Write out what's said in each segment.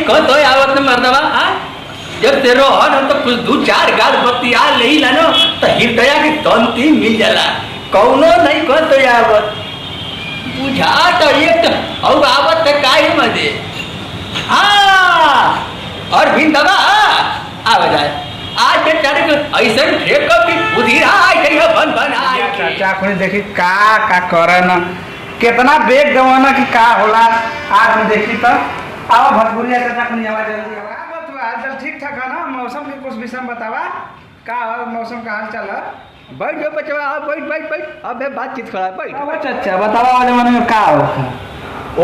कौन तो आवत मरदवा हाँ जब तेरो हन हम तो कुछ दो चार गाल बतिया ले लानो तो हृदय की तंती मिल जाला कौनो नहीं कौन तो आवत बुझा तो एक और आवत ते काहे मजे हाँ और भी दवा आवे जाए आज के तारीख ऐसे ठेक की बुधिरा आई गई है बन बन आई चाचा खुनी देखी का करन कितना बेग गवाना कि का होला आज हम देखी तो आओ भटपुरिया चाचा खुनी आवाज जल्दी आवा तो हालचाल ठीक ठाक है ना मौसम के कुछ विषय बतावा का मौसम का हाल चाल है बैठ जो बचवा बैठ बैठ बैठ अबे बातचीत करा बैठ अब चाचा बतावा जमाने में का होता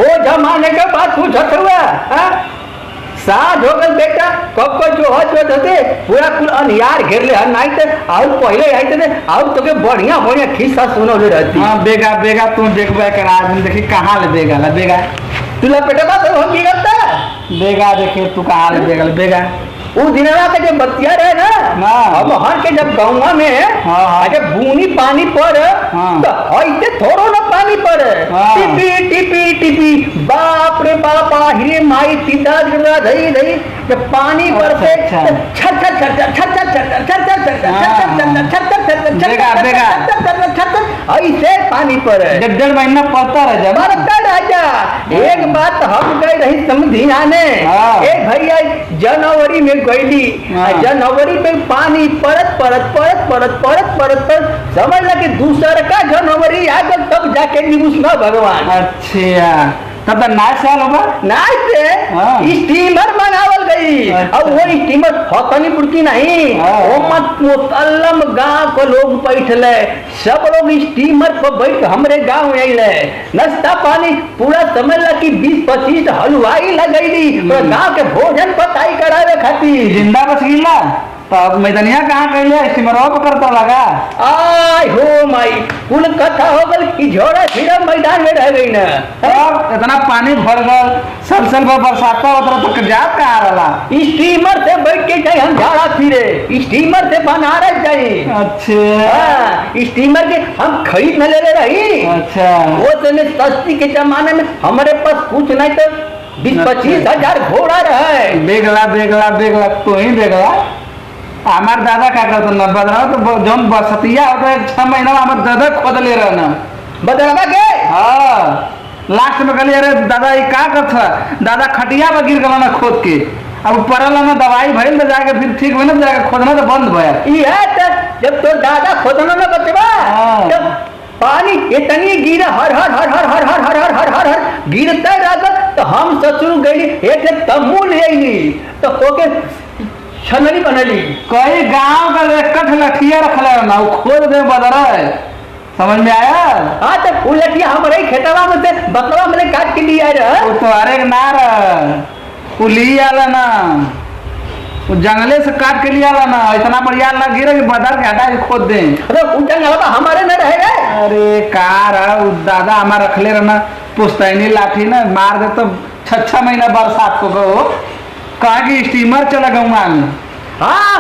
ओ जमाने के बात पूछत हुआ हां साध हो गल बेटा कब को जो होते पूरा कुल अनियार घेर ले नहीं थे और पहले आई थे और तो के बढ़िया बढ़िया खिस्सा सुनौले रहती हां बेगा बेगा तू देखबे कर आज देखी कहां ले बेगा ला बेगा तुला पेटवा तो हम की करता बेगा देखे तू कहां ले बेगा बेगा वो दिनवा के जब बतिया रहे ना अब हर के जब गाँव में अरे बूनी पानी पर तो ऐसे थोड़ो ना पानी पर टिपी टिपी टिपी बाप रे बाप हिरे माई सीधा गिरा धई धई जब पानी पर से छट छट छट छट छट छट छट ऐसे पानी पर डेढ़ महीना पड़ता रह जा पड़ता राजा एक बात हम गए रही समझी आने एक भैया जनवरी में गईली जनवरी में पानी परत परत परत परत परत परत परत समझ ला कि दूसरा का जनवरी आ गल तब जाके निबुस में भगवान अच्छा तब तो नाच साल होगा नाच से स्टीमर मंगावल गई और वो स्टीमर फतनी पुड़की नहीं वो मत मुसल्लम गांव को लोग बैठले सब लोग स्टीमर पर बैठ हमरे गांव आइले नाश्ता पानी पूरा समझ ला कि 20-25 हलवाई लगैली गांव के भोजन पताई करावे खातिर जिंदा बच गिला तब मैदानिया कहाँ कहले स्टीमरवा पकड़ता लगा आय हो माई कुल कथा हो गल कि झोड़ा फिरा मैदान में रह गई ना अब इतना पानी भर गल सल बरसाता उतरा तो जात कहाँ रहा स्टीमर से बैठ के जाए हम झाड़ा फिरे स्टीमर से बनारस जाए अच्छा स्टीमर के हम खरीद न ले रही अच्छा वो तो सस्ती के जमाने में हमारे पास कुछ नहीं तो 20-25 हजार घोड़ा रहे बेगला तो ही बेगला हमार दादा क्या करता न बदला तो जौन बसतिया होता है 6 महीना हमार दादा खोद ले रहा ना बदलवा के हाँ लास्ट में कहली अरे दादा ये क्या करता दादा खटिया पर गिर गया ना खोद के अब परल ना दवाई भइल तो जाके फिर ठीक हुई ना जाके खोदना तो बंद भया ये जब तो दादा खोदना ना बचवा जब पानी इतनी गिरा हर हर हर हर हर हर हर हर हर हर गिरता रहा तो हम ससुर गई एक तम्बू ले आई तो ओके छनरी बनली कई गांव का एकठ लठिया रखले ना वो खोद दे बदर है समझ में आया हाँ तो फूल लठिया हमारे खेतवा में से बकवा में काट के लिया रहा वो तो अरे ना वो लिया ना वो जंगले से काट के लिया ना इतना बढ़िया ना गिरे कि बदर के हटा के खोद दे अरे वो जंगल हमारे न रहे अरे कार दादा हमारा रखले रहना पुस्तैनी लाठी ना मार दे तो 6 महीना बरसात को गो कहा कि स्टीमर चला गाँव में हाँ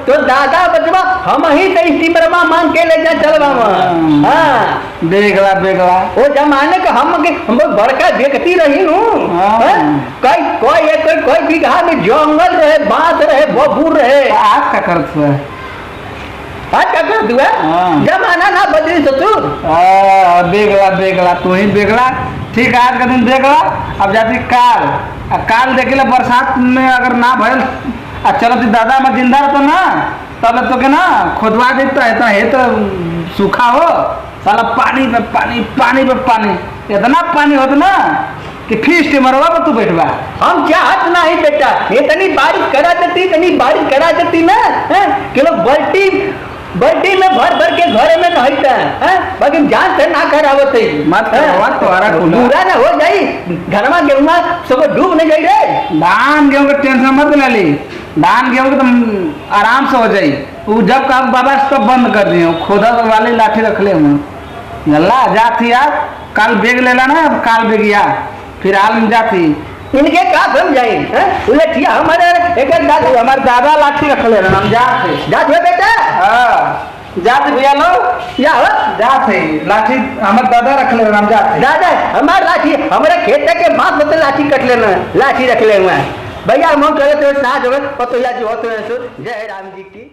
तो दादा बचवा हम ही तो स्टीमर में मांग के ले जा चलवा हाँ बेगला वो जमाने का हम बड़का देखती रही कोई बीघा में जंगल रहे बांस रहे बबूर रहे आज का करत हुआ आज क्या कर दुआ जमाना ना बदली ससुर बेगला तू ही बेगला ठीक आज का दिन देखला अब जाती काल देखेला बरसात में अगर ना भयल चलो दादा में जिंदा रहता ना तब तो के ना खोदवा देता है तो सूखा हो साला पानी पे पानी पानी पे पानी इतना पानी होता ना कि फिर स्टीमरवा पर तू बैठवा हम चाहत नहीं बेटा इतनी बारिश करा देती ना कि लोग बल्टी में भर के घरे में नहाता है बाकी जान से ना करावत है मत करवा तोरा पूरा ना हो जाई घरमा गेहूं सब डूब नहीं जाई रे धान गेहूं के टेंशन मत ले ली धान गेहूं तो आराम से हो जाई वो जब का बाबा सब बंद कर दिए खोदा वाले लाठी रख ले हूं गल्ला जाती यार कल बेग लेला ना काल बेगिया फिर हाल में जाती इनके का समझाई उलटिया हमारे एक दादा हमारे दादा लाठी रख ले हम जाते बेटा जाते भैया लो या हो जाते लाठी हमारे दादा रख ले हम जाते दादा हमार लाठी हमारे खेत के बात बता लाठी कट लेना लाठी रख ले भैया हम करे तो साथ हो तो या जो हो तो जय राम जी की।